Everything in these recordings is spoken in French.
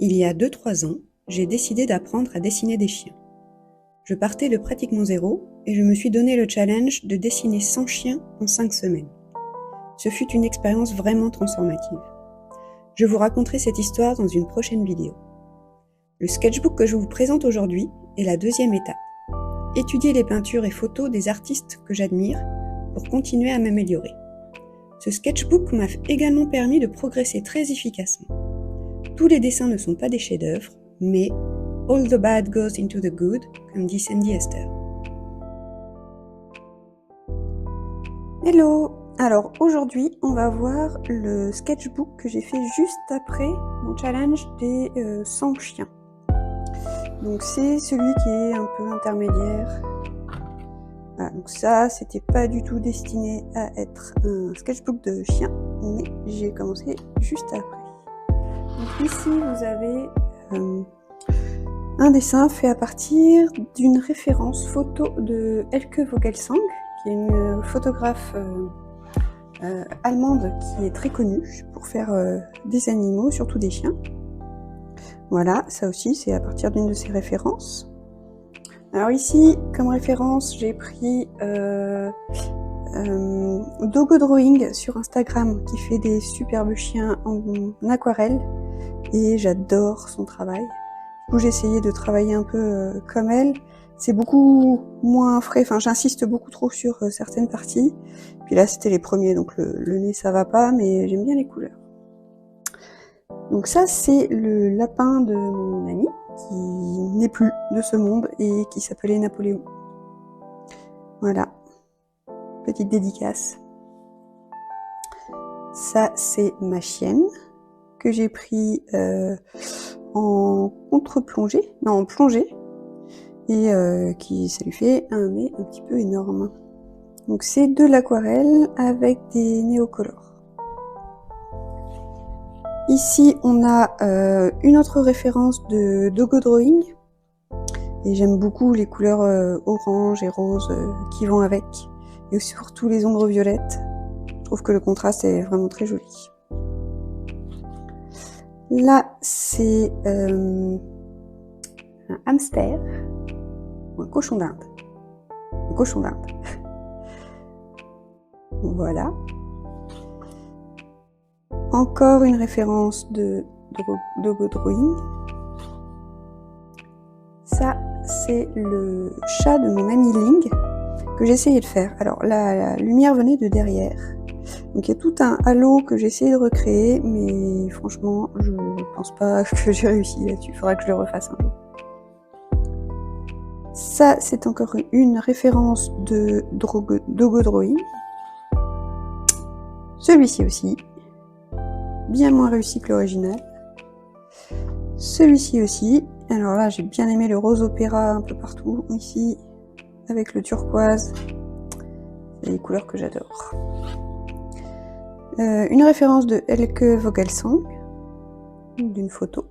Il y a 2-3 ans, j'ai décidé d'apprendre à dessiner des chiens. Je partais de pratiquement zéro et je me suis donné le challenge de dessiner 100 chiens en 5 semaines. Ce fut une expérience vraiment transformative. Je vous raconterai cette histoire dans une prochaine vidéo. Le sketchbook que je vous présente aujourd'hui est la deuxième étape. Étudier les peintures et photos des artistes que j'admire pour continuer à m'améliorer. Ce sketchbook m'a également permis de progresser très efficacement. Tous les dessins ne sont pas des chefs-d'œuvre, mais all the bad goes into the good, comme dit Sandy Esther. Hello! Alors aujourd'hui, on va voir le sketchbook que j'ai fait juste après mon challenge des 100 chiens. Donc c'est celui qui est un peu intermédiaire. Voilà, donc ça, c'était pas du tout destiné à être un sketchbook de chiens, mais j'ai commencé juste après. Donc ici, vous avez un dessin fait à partir d'une référence photo de Elke Vogelsang, qui est une photographe allemande qui est très connue pour faire des animaux, surtout des chiens. Voilà, ça aussi, c'est à partir d'une de ses références. Alors ici, comme référence, j'ai pris Dogo Drawing sur Instagram, qui fait des superbes chiens en aquarelle, et j'adore son travail. Du coup, j'ai essayé de travailler un peu comme elle. C'est beaucoup moins frais, enfin j'insiste beaucoup trop sur certaines parties. Puis là, c'était les premiers, donc le nez ça va pas, mais j'aime bien les couleurs. Donc ça, c'est le lapin de mon ami, qui n'est plus de ce monde et qui s'appelait Napoléon. Voilà, petite dédicace. Ça, c'est ma chienne, que j'ai pris en contre-plongée, non en plongée, et ça lui fait un nez un petit peu énorme. Donc c'est de l'aquarelle avec des néocolores. Ici on a une autre référence de Dogo Drawing, et j'aime beaucoup les couleurs orange et rose qui vont avec, et surtout les ombres violettes. Je trouve que le contraste est vraiment très joli. Là, c'est un hamster, ou un cochon d'Inde. Un cochon d'Inde. Voilà. Encore une référence de Dogo Drawing. Ça, c'est le chat de mon ami Ling, que j'ai essayé de faire. Alors, la lumière venait de derrière. Donc il y a tout un halo que j'ai essayé de recréer, mais franchement, je pense pas que j'ai réussi là-dessus. Il faudra que je le refasse un jour. Ça, c'est encore une référence de Dogo Drawing. Celui-ci aussi, bien moins réussi que l'original. Celui-ci aussi. Alors là, j'ai bien aimé le rose opéra un peu partout. Ici, avec le turquoise. C'est des couleurs que j'adore. Une référence de Elke Vogelsang, d'une photo.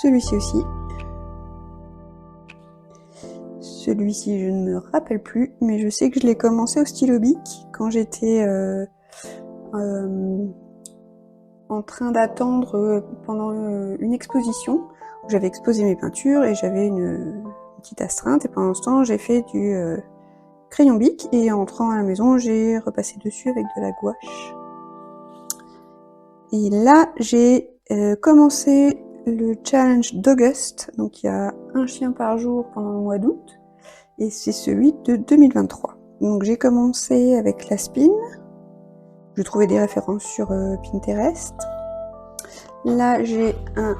Celui-ci aussi. Celui-ci, je ne me rappelle plus, mais je sais que je l'ai commencé au stylo bic quand j'étais en train d'attendre pendant une exposition où j'avais exposé mes peintures et j'avais une petite astreinte, et pendant ce temps, j'ai fait du crayon bic, et en entrant à la maison, j'ai repassé dessus avec de la gouache. Et là, j'ai commencé le challenge d'Auguste, donc il y a un chien par jour pendant le mois d'août, et c'est celui de 2023. Donc j'ai commencé avec la spin, je trouvais des références sur Pinterest. Là, j'ai un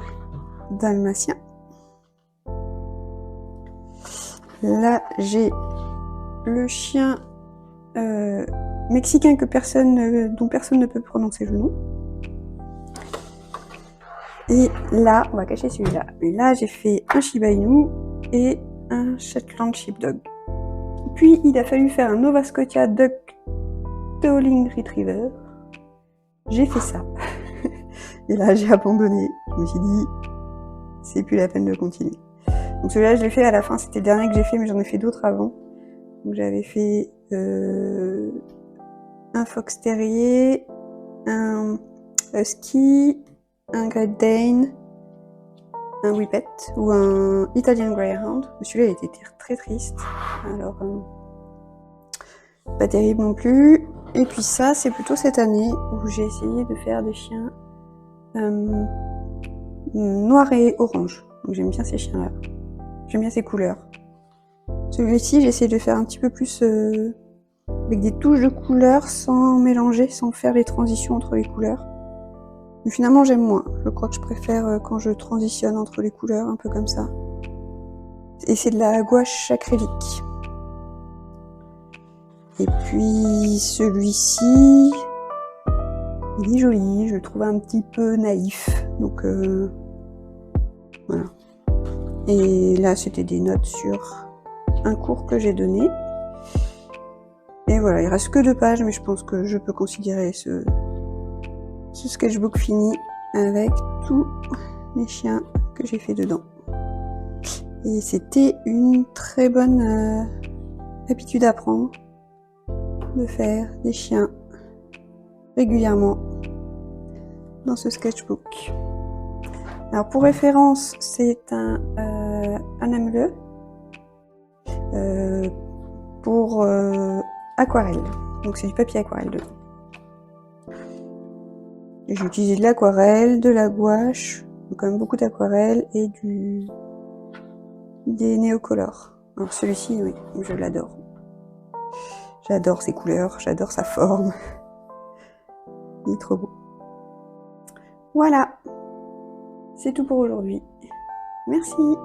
dalmatien. Là, j'ai le chien mexicain dont personne ne peut prononcer le nom. Et là, on va cacher celui-là. Et là, j'ai fait un Shiba Inu et un Shetland Sheepdog. Puis, il a fallu faire un Nova Scotia Duck Towling Retriever. J'ai fait ça. Et là, j'ai abandonné. Je me suis dit, c'est plus la peine de continuer. Donc celui-là, je l'ai fait à la fin. C'était le dernier que j'ai fait, mais j'en ai fait d'autres avant. Donc j'avais fait un fox terrier, un husky, un Great Dane, un Whippet ou un Italian Greyhound. Celui-là, il était très triste. Alors, pas terrible non plus. Et puis ça, c'est plutôt cette année où j'ai essayé de faire des chiens noirs et orange. Donc j'aime bien ces chiens-là. J'aime bien ces couleurs. Celui-ci, j'essaie de faire un petit peu plus avec des touches de couleurs sans mélanger, sans faire les transitions entre les couleurs. Mais finalement, j'aime moins. Je crois que je préfère quand je transitionne entre les couleurs, un peu comme ça. Et c'est de la gouache acrylique. Et puis celui-ci, il est joli, je le trouve un petit peu naïf. Donc voilà. Et là, c'était des notes sur un cours que j'ai donné. Et voilà, il reste que 2 pages, mais je pense que je peux considérer ce sketchbook fini avec tous les chiens que j'ai fait dedans. Et c'était une très bonne habitude à prendre de faire des chiens régulièrement dans ce sketchbook. Alors pour référence, c'est un Hahnemuhle pour aquarelle. Donc c'est du papier aquarelle dedans. Et j'ai utilisé de l'aquarelle, de la gouache, donc quand même beaucoup d'aquarelle et des néocolores. Alors celui-ci, oui, je l'adore. J'adore ses couleurs, j'adore sa forme. Il est trop beau. Voilà, c'est tout pour aujourd'hui. Merci.